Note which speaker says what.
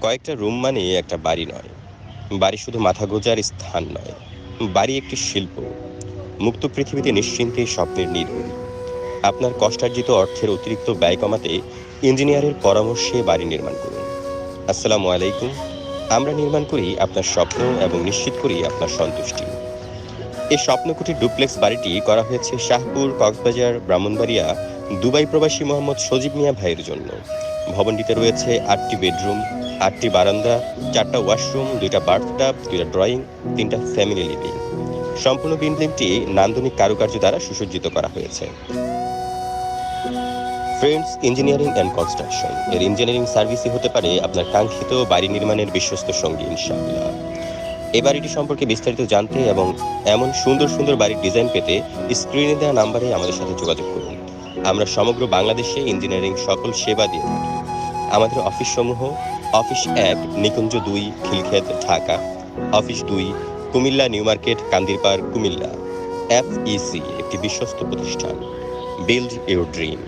Speaker 1: কয়েকটা রুম মানে একটা বাড়ি নয়। বাড়ি শুধু মাথা গোঁজার স্থান নয়, বাড়ি একটি শিল্প। মুক্ত পৃথিবীতে নিশ্চিন্তে স্বপ্নের নির্ভরী। আপনার কষ্টার্জিত অর্থের অতিরিক্ত ব্যয় কমাতে ইঞ্জিনিয়ারের পরামর্শে বাড়ি নির্মাণ করুন। আসসালামু আলাইকুম। আমরা নির্মাণ করি আপনার স্বপ্ন এবং নিশ্চিত করি আপনার সন্তুষ্টি। এই স্বপ্নকুটির ডুপ্লেক্স বাড়িটি করা হয়েছে শাহপুর, কক্সবাজার, ব্রাহ্মণবাড়িয়া, দুবাই প্রবাসী মোহাম্মদ সজীব মিয়া ভাইয়ের জন্য। ভবনটিতে রয়েছে ৮টি বেডরুম, ৮টি বারান্দা, ৪টা ওয়াশরুম, ২টা বাথটাব, ২টা ড্রয়িং, ৩টা ফ্যামিলি লিভিং। সম্পূর্ণ বিল্ডিংটি নান্দনিক কারুকার্য দ্বারা সুসজ্জিত করা হয়েছে। ফ্রেন্ডস ইঞ্জিনিয়ারিং অ্যান্ড কনস্ট্রাকশন এর ইঞ্জিনিয়ারিং সার্ভিসই হতে পারে আপনার কাঙ্ক্ষিত বাড়ি নির্মাণের বিশ্বস্ত সঙ্গী, ইনশাআল্লাহ। এই বাড়িটি সম্পর্কে বিস্তারিত জানতে এবং এমন সুন্দর সুন্দর বাড়ির ডিজাইন পেতে স্ক্রিনে দেওয়া নাম্বারে আমাদের সাথে যোগাযোগ করুন। আমরা সমগ্র বাংলাদেশে ইঞ্জিনিয়ারিং সকল সেবা দিয়ে থাকি। আমাদের অফিস সমূহ: অফিস ১, নিকুঞ্জ ২, Khilkhet, Dhaka; office ২, Comilla, new market, Kandirpar, Comilla. FEC একটি বিশ্বস্ত প্রতিষ্ঠান। Build your dream.